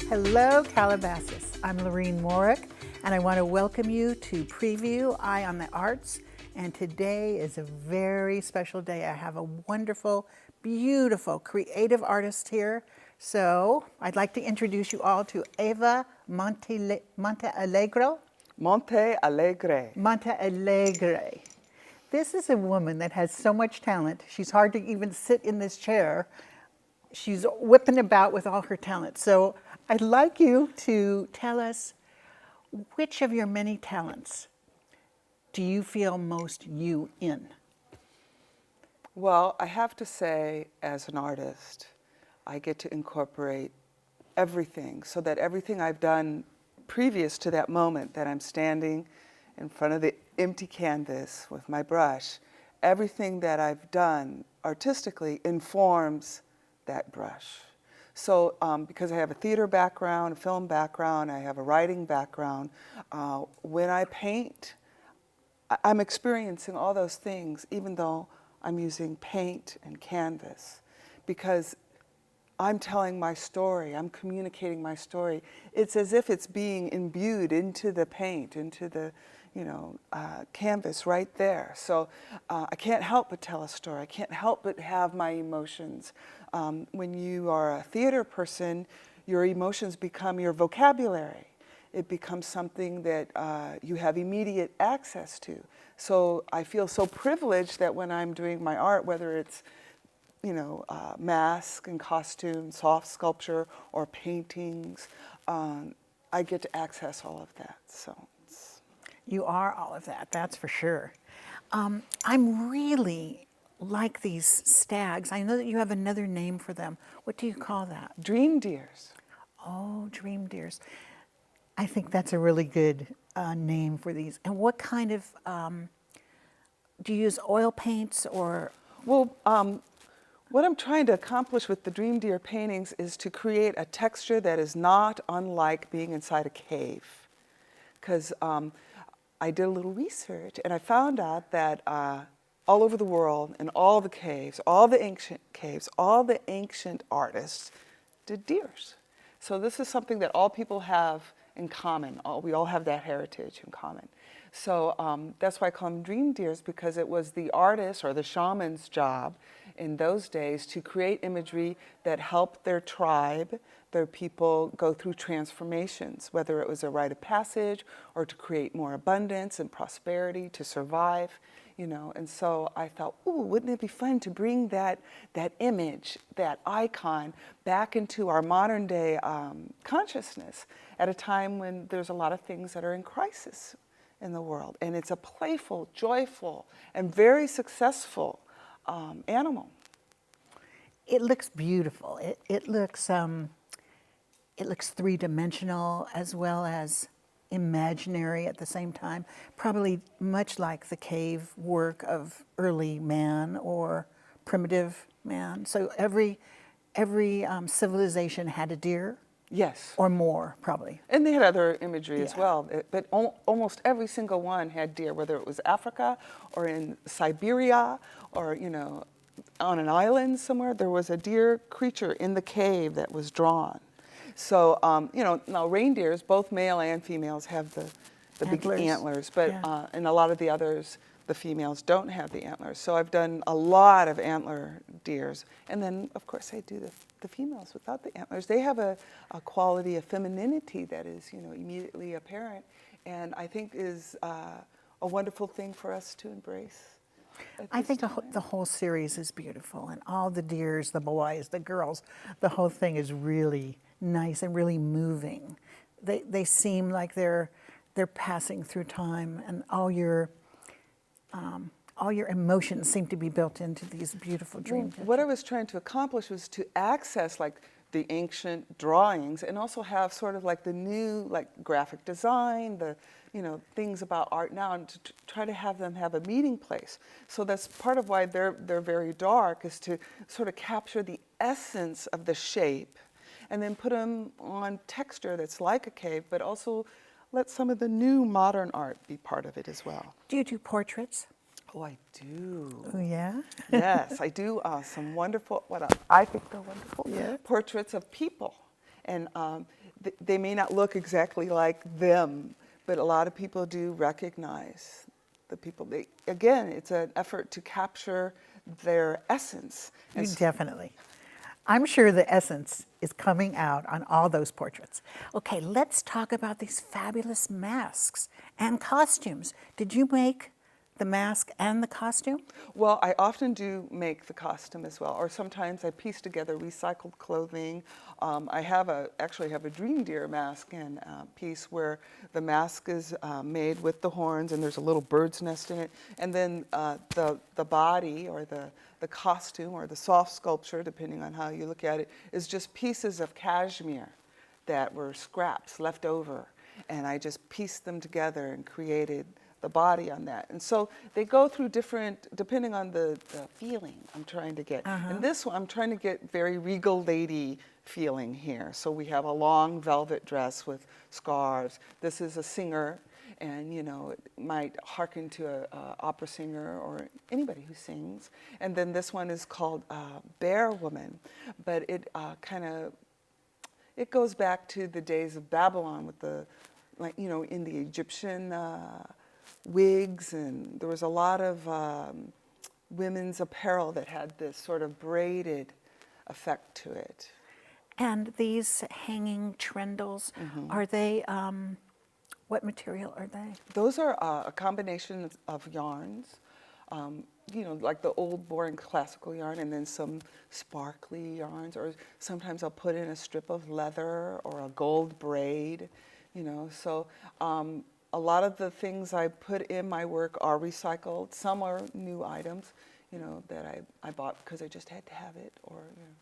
Hello, Calabasas. I'm Laureen Morick, and I want to welcome you to Preview Eye on the Arts. And today is a very special day. I have a wonderful, beautiful, creative artist here. So I'd like to introduce you all to Eva Montealegre. Montealegre. Montealegre. This is a woman that has so much talent. She's hard to even sit in this chair. She's whipping about with all her talent. So I'd like you to tell us, which of your many talents do you feel most you in? Well, I have to say, as an artist, I get to incorporate everything so that everything I've done previous to that moment that I'm standing in front of the empty canvas with my brush, everything that I've done artistically informs that brush. So because I have a theater background, a film background, I have a writing background, when I paint, I'm experiencing all those things even though I'm using paint and canvas, because I'm telling my story, I'm communicating my story. It's as if it's being imbued into the paint, into the canvas right there. So I can't help but tell a story. I can't help but have my emotions. When you are a theater person, your emotions become your vocabulary. It becomes something that you have immediate access to. So I feel so privileged that when I'm doing my art, whether it's mask and costume, soft sculpture, or paintings, I get to access all of that. So You are all of that, that's for sure. I'm really like these stags. I know that you have another name for them. What do you call that? dream deers. Oh, dream deers. I think that's a really good name for these. And what kind of, do you use oil paints or? Well, what I'm trying to accomplish with the dream deer paintings is to create a texture that is not unlike being inside a cave. Because I did a little research and I found out that all over the world, in all the caves, all the ancient caves, all the ancient artists did deers. So this is something that all people have in common. We all have that heritage in common. So that's why I call them dream deers, because it was the artist or the shaman's job in those days to create imagery that helped their tribe, their people, go through transformations, whether it was a rite of passage or to create more abundance and prosperity, to survive, And so I thought, ooh, wouldn't it be fun to bring that image, that icon, back into our modern day consciousness at a time when there's a lot of things that are in crisis in the world. And it's a playful, joyful, and very successful animal. It looks beautiful. It looks three-dimensional as well as imaginary at the same time. Probably much like the cave work of early man or primitive man. So every civilization had a deer. Yes. Or more, probably. And they had other imagery as well, but almost every single one had deer, whether it was Africa or in Siberia or, on an island somewhere, there was a deer creature in the cave that was drawn. So, now reindeers, both male and females, have the big antlers, but in a lot of the others, the females don't have the antlers. So I've done a lot of antler deers. And then, of course, I do the females without the antlers. They have a quality of femininity that is, immediately apparent, and I think is a wonderful thing for us to embrace. I think the whole series is beautiful, and all the deers, the boys, the girls, the whole thing is really nice and really moving. They seem like they're passing through time, and all your emotions seem to be built into these beautiful dream pictures. What I was trying to accomplish was to access like the ancient drawings and also have sort of like the new like graphic design, the things about art now, and to try to have them have a meeting place. So that's part of why they're very dark, is to sort of capture the essence of the shape and then put them on texture that's like a cave, but also let some of the new modern art be part of it as well. Do you do portraits? Oh, I do. Oh, yeah? Yes, I do some wonderful, I think they're wonderful, Yeah. portraits of people. And they may not look exactly like them, but a lot of people do recognize the people. Again, it's an effort to capture their essence. Definitely. I'm sure the essence is coming out on all those portraits. Okay, let's talk about these fabulous masks and costumes. Did you make the mask and the costume? Well, I often do make the costume as well, or sometimes I piece together recycled clothing. I actually have a dream deer mask and piece where the mask is made with the horns and there's a little bird's nest in it, and then the body or the costume or the soft sculpture, depending on how you look at it, is just pieces of cashmere that were scraps left over, and I just pieced them together and created the body on that. And so they go through different, depending on the feeling I'm trying to get. And this one, I'm trying to get very regal lady feeling here. So we have a long velvet dress with scarves. This is a singer, and you know, it might hearken to a opera singer or anybody who sings. And then this one is called Bear Woman, but it it goes back to the days of Babylon with the, like, you know, in the Egyptian wigs, and there was a lot of women's apparel that had this sort of braided effect to it. And these hanging trendles, are they, what material are they? Those are a combination of yarns, you know, like the old boring classical yarn, and then some sparkly yarns, or sometimes I'll put in a strip of leather or a gold braid, you know. So a lot of the things I put in my work are recycled. Some are new items, you know, that I bought because I just had to have it, or, you know.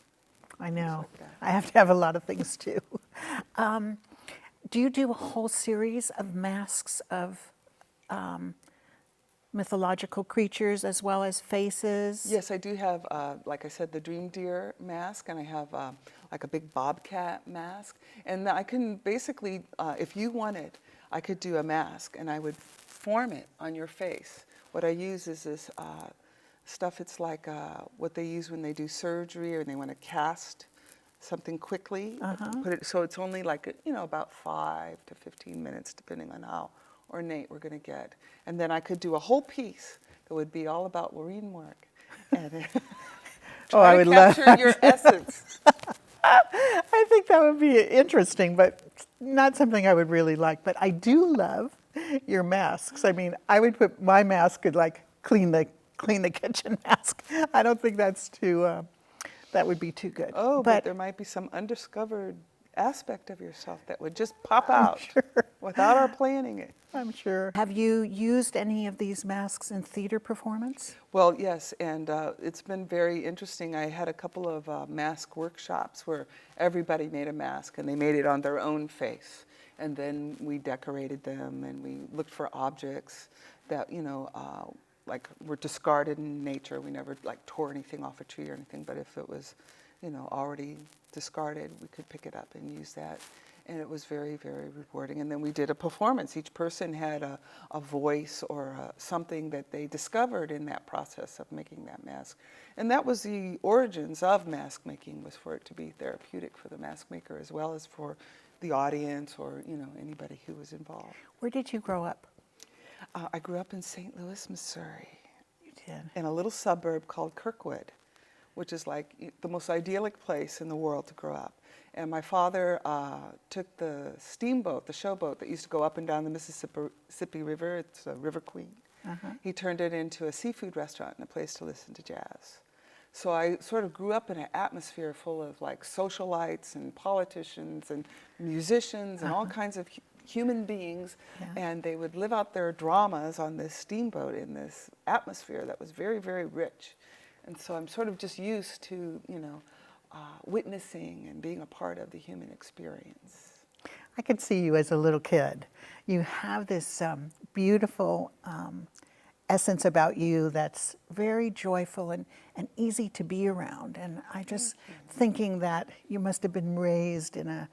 I know. Like that. I have to have a lot of things too. Do you do a whole series of masks of mythological creatures as well as faces? Yes, I do have, like I said, the dream deer mask, and I have like a big bobcat mask. And I can basically, if you wanted, I could do a mask and I would form it on your face. What I use is this stuff, it's like what they use when they do surgery or they want to cast something quickly. Put it, so it's only like, you know, about 5 to 15 minutes, depending on how ornate we're going to get. And then I could do a whole piece that would be all about Laureen Morick. And I would love capture your essence. I think that would be interesting, but not something I would really like. But I do love your masks. I mean, I would put my mask could like clean the kitchen mask. I don't think that's too. That would be too good. Oh, but there might be some undiscovered aspect of yourself that would just pop out without our planning it. I'm sure. Have you used any of these masks in theater performance? Well, yes, and it's been very interesting. I had a couple of mask workshops where everybody made a mask and they made it on their own face. And then we decorated them and we looked for objects that, you know, like were discarded in nature. We never like tore anything off a tree or anything, but if it was, you know, already discarded, we could pick it up and use that. And it was very, very rewarding. And then we did a performance. Each person had a voice or something that they discovered in that process of making that mask. And that was the origins of mask making, was for it to be therapeutic for the mask maker as well as for the audience or, you know, anybody who was involved. Where did you grow up? I grew up in St. Louis, Missouri. You did. In a little suburb called Kirkwood, which is like the most idyllic place in the world to grow up. And my father took the steamboat, the showboat that used to go up and down the Mississippi River. It's a River Queen. He turned it into a seafood restaurant and a place to listen to jazz. So I sort of grew up in an atmosphere full of like socialites and politicians and musicians and all kinds of human beings. And they would live out their dramas on this steamboat in this atmosphere that was very, very rich. And so I'm sort of just used to, you know, witnessing and being a part of the human experience. I could see you as a little kid. You have this beautiful essence about you that's very joyful and easy to be around. And I just thinking that you must have been raised in a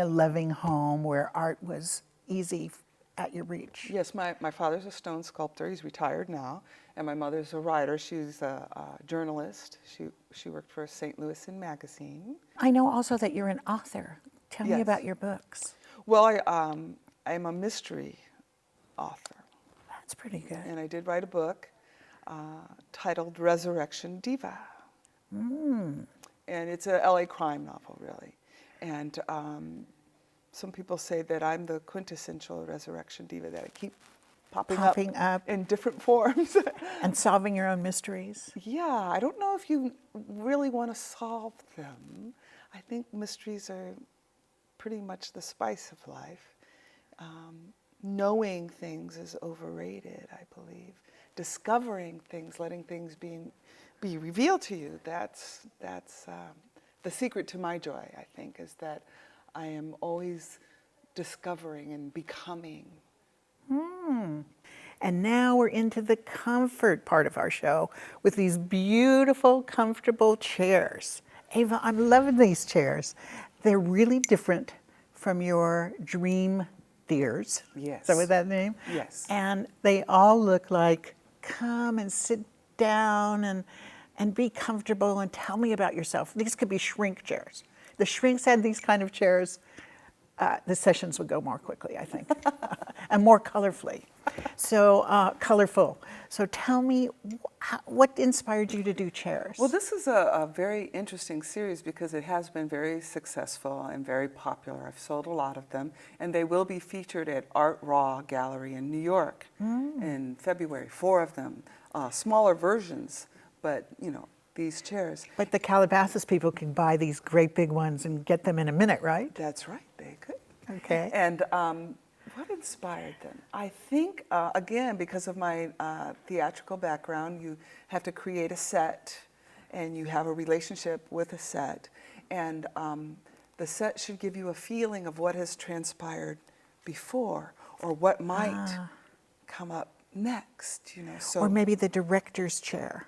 loving home where art was easy at your reach. Yes, my father's a stone sculptor. He's retired now. And my mother's a writer. She's a journalist. She worked for St. Louis magazine. I know also that you're an author. Tell me Yes. about your books. Well, I'm a mystery author, That's pretty good. and I did write a book titled Resurrection Diva. And it's a LA crime novel, really. And some people say that I'm the quintessential resurrection diva, that I keep popping up in different forms. And solving your own mysteries. Yeah, I don't know if you really want to solve them. I think mysteries are pretty much the spice of life. Knowing things is overrated, I believe. Discovering things, letting things be revealed to you, that's the secret to my joy, I think, is that I am always discovering and becoming. And now we're into the comfort part of our show with these beautiful, comfortable chairs. Eva, I'm loving these chairs. They're really different from your dream theaters. Yes. Is that what that name? Yes. And they all look like, come and sit down and be comfortable and tell me about yourself. These could be shrink chairs. The shrinks had these kind of chairs. The sessions would go more quickly, I think, and more colorfully. So colorful. So tell me, what inspired you to do chairs? Well, this is a very interesting series because it has been very successful and very popular. I've sold a lot of them, and they will be featured at Art Raw Gallery in New York in February. 4 of them, smaller versions, but these chairs. But the Calabasas people can buy these great big ones and get them in a minute, right? That's right, they could. Okay. And what inspired them? I think, again, because of my theatrical background, you have to create a set, and you have a relationship with a set. And the set should give you a feeling of what has transpired before, or what might come up next, So Or maybe the director's chair.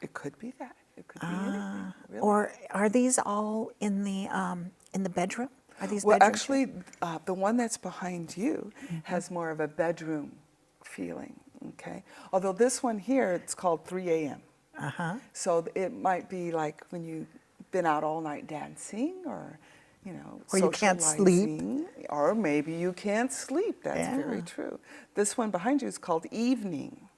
it could be that. It could be anything, really. Or are these all in the bedroom? Are these Well, bedroom actually, the one that's behind you has more of a bedroom feeling, okay? Although this one here, it's called 3 a.m. So it might be like when you've been out all night dancing, or, Or you can't sleep. socializing, or maybe you can't sleep. That's very true. This one behind you is called evening.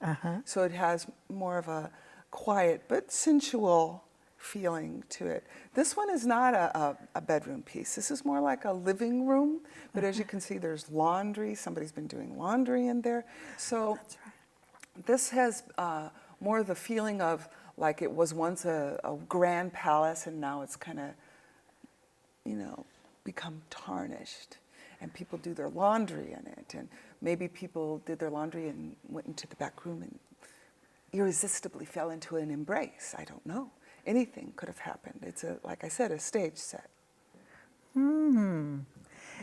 So it has more of a quiet but sensual feeling to it. This one is not a bedroom piece. This is more like a living room, but as you can see, there's laundry. Somebody's been doing laundry in there. So That's right. this has more of the feeling of like it was once a grand palace, and now it's kind of, become tarnished, and people do their laundry in it, and maybe people did their laundry and went into the back room and irresistibly fell into an embrace. I don't know. Anything could have happened. It's like I said, a stage set.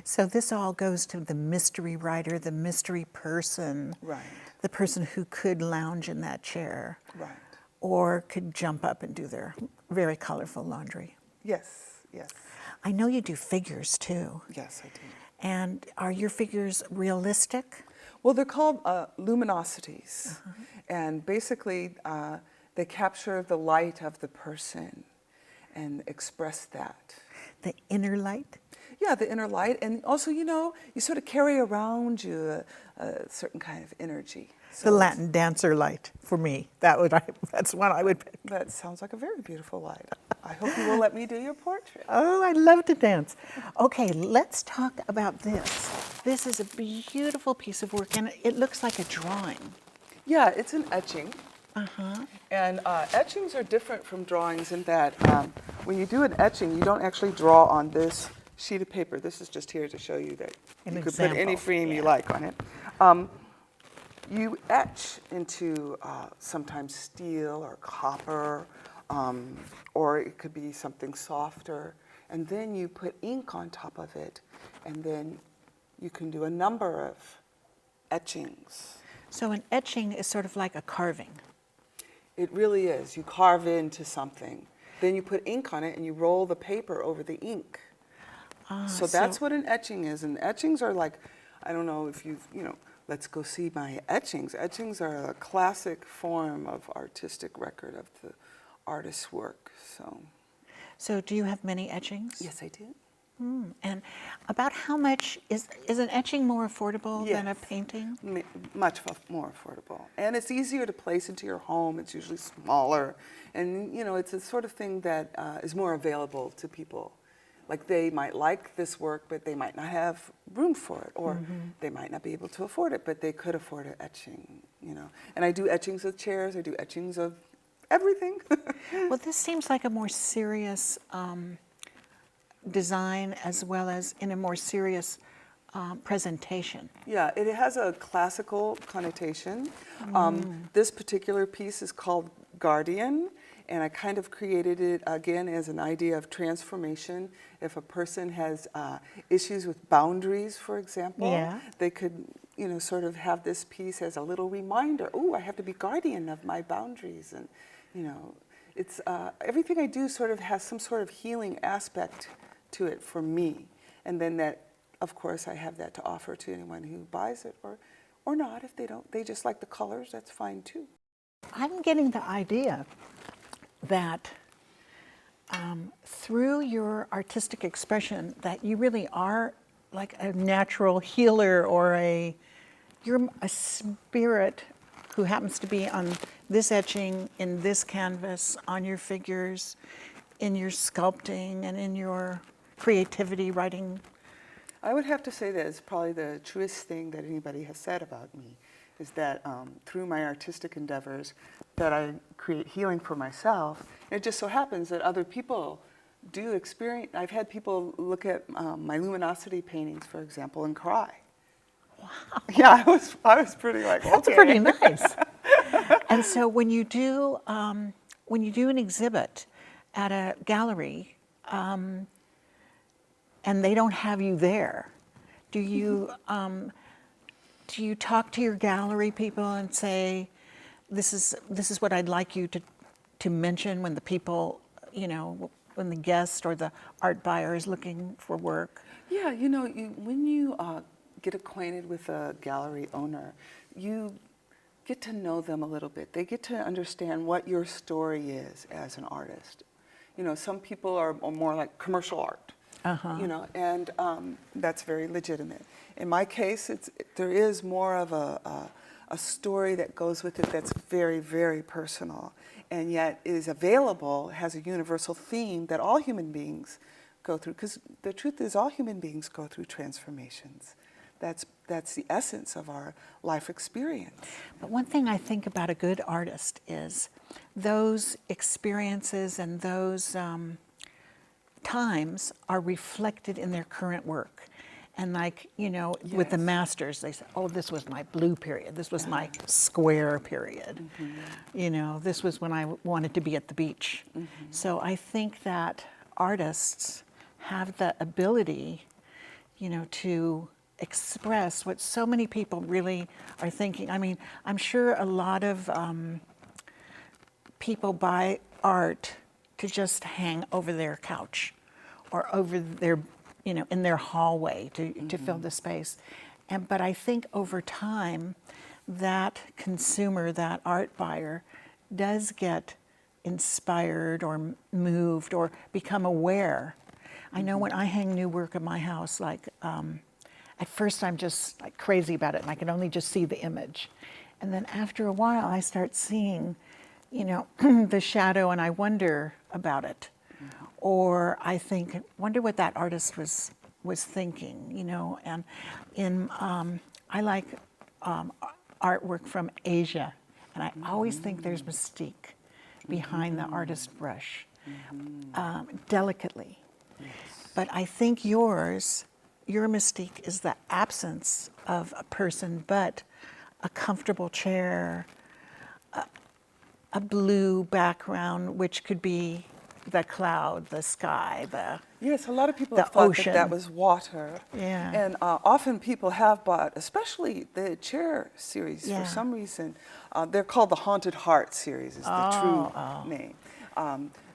So this all goes to the mystery writer, the mystery person, Right. the person who could lounge in that chair, Right. or could jump up and do their very colorful laundry. Yes, yes, I know you do figures too. yes, I do. And are your figures realistic? Well, they're called luminosities, and basically they capture the light of the person and express that. The inner light? Yeah, the inner light, and also, you sort of carry around you a certain kind of energy. The Latin dancer light for me. That's one I would pick. That sounds like a very beautiful light. I hope you will let me do your portrait. Oh, I love to dance. Okay, let's talk about this. This is a beautiful piece of work, and it looks like a drawing. Yeah, it's an etching. And etchings are different from drawings in that when you do an etching, you don't actually draw on this sheet of paper. This is just here to show you that you could put any frame you like on it. You etch into sometimes steel or copper, or it could be something softer, and then you put ink on top of it, and then you can do a number of etchings. So an etching is sort of like a carving. It really is. You carve into something. Then you put ink on it and you roll the paper over the ink. So that's what an etching is. And etchings are like, I don't know if you've, let's go see my etchings. Etchings are a classic form of artistic record of the artist's work. So So do you have many etchings? yes, I do. And about how much is an etching more affordable than a Yes. painting? Much more affordable, and it's easier to place into your home. It's usually smaller, and you know, it's a sort of thing that is more available to people. Like they might like this work, but they might not have room for it, or they might not be able to afford it, but they could afford an etching. You know, and I do etchings of chairs. I do etchings of everything. Well, this seems like a more serious design as well as in a more serious presentation. Yeah, it has a classical connotation. This particular piece is called Guardian, and I kind of created it again as an idea of transformation. If a person has issues with boundaries, for example, Yeah. they could, you know, sort of have this piece as a little reminder. Oh, I have to be guardian of my boundaries, and you know, it's everything I do sort of has some sort of healing aspect to it for me, and then that, of course, I have that to offer to anyone who buys it, or not. If they don't, they just like the colors, that's fine too. I'm getting the idea that through your artistic expression that you really are like a natural healer, or you're a spirit who happens to be on this etching, in this canvas, on your figures, in your sculpting, and in your creativity, writing. I would have to say that it's probably the truest thing that anybody has said about me, is that through my artistic endeavors that I create healing for myself. It just so happens that other people do experience. I've had people look at my luminosity paintings, for example, and cry. Wow. Yeah, I was pretty like, okay. That's pretty nice. And so when you do an exhibit at a gallery, and they don't have you there, do you talk to your gallery people and say, this is what I'd like you to mention when the people, you know, when the guest or the art buyer is looking for work? Yeah, you know, when you get acquainted with a gallery owner, you get to know them a little bit. They get to understand what your story is as an artist. You know, some people are more like commercial art. You know, and that's very legitimate. In my case, there is more of a story that goes with it that's very, very personal, and yet is available, has a universal theme that all human beings go through. Because the truth is, all human beings go through transformations. That's the essence of our life experience. But one thing I think about a good artist is those experiences and those times are reflected in their current work. And like, you know, with the masters, they say, oh, this was my blue period. This was my square period. You know, this was when I wanted to be at the beach. So I think that artists have the ability, you know, to express what so many people really are thinking. I mean, I'm sure a lot of people buy art to just hang over their couch or over their, you know, in their hallway to fill the space. But I think over time, that consumer, that art buyer, does get inspired or moved or become aware. I know when I hang new work in my house, like at first I'm just like crazy about it and I can only just see the image. And then after a while I start seeing, you know, the shadow and I wonder about it. Or I think, wonder what that artist was thinking, you know. And I like artwork from Asia, and I always think there's mystique behind the artist brush, delicately. But I think your mystique is the absence of a person, but a comfortable chair, a blue background, which could be the cloud, the sky, Yes, a lot of people the have thought ocean. that was water. Yeah. And often people have bought, especially the chair series, Yeah. for some reason. They're called the Haunted Heart series, is the true name.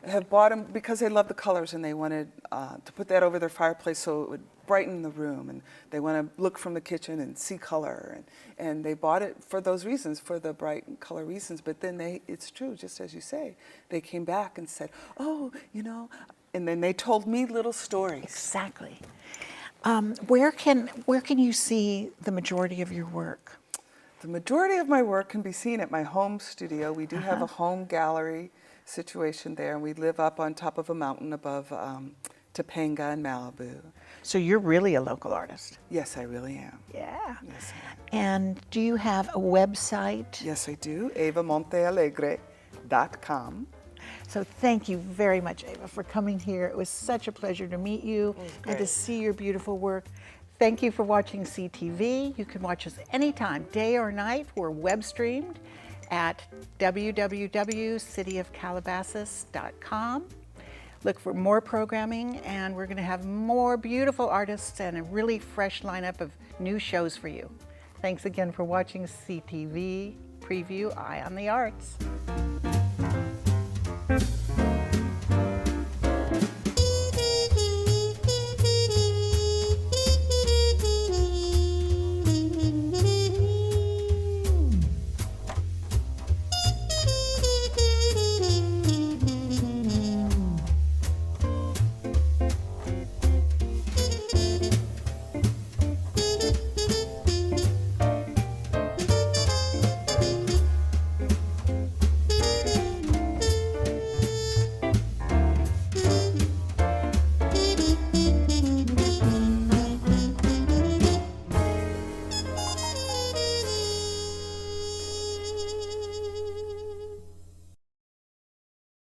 Have bought them because they love the colors and they wanted to put that over their fireplace so it would brighten the room, and they want to look from the kitchen and see color, and they bought it for those reasons, for the bright color reasons. But then it's true, just as you say, they came back and said, oh, you know, And then they told me little stories. Exactly. Where can you see the majority of your work? The majority of my work can be seen at my home studio. We do have a home gallery situation there, and we live up on top of a mountain above Topanga in Malibu. So you're really a local artist. Yes, I really am. Yeah. Yes, I am. And do you have a website? Yes, I do. EvaMontealegre.com. So thank you very much, Eva, for coming here. It was such a pleasure to meet you and to see your beautiful work. Thank you for watching CTV. You can watch us anytime, day or night. We're web streamed at www.cityofcalabasas.com. Look for more programming, and we're going to have more beautiful artists and a really fresh lineup of new shows for you. Thanks again for watching CTV Preview Eye on the Arts.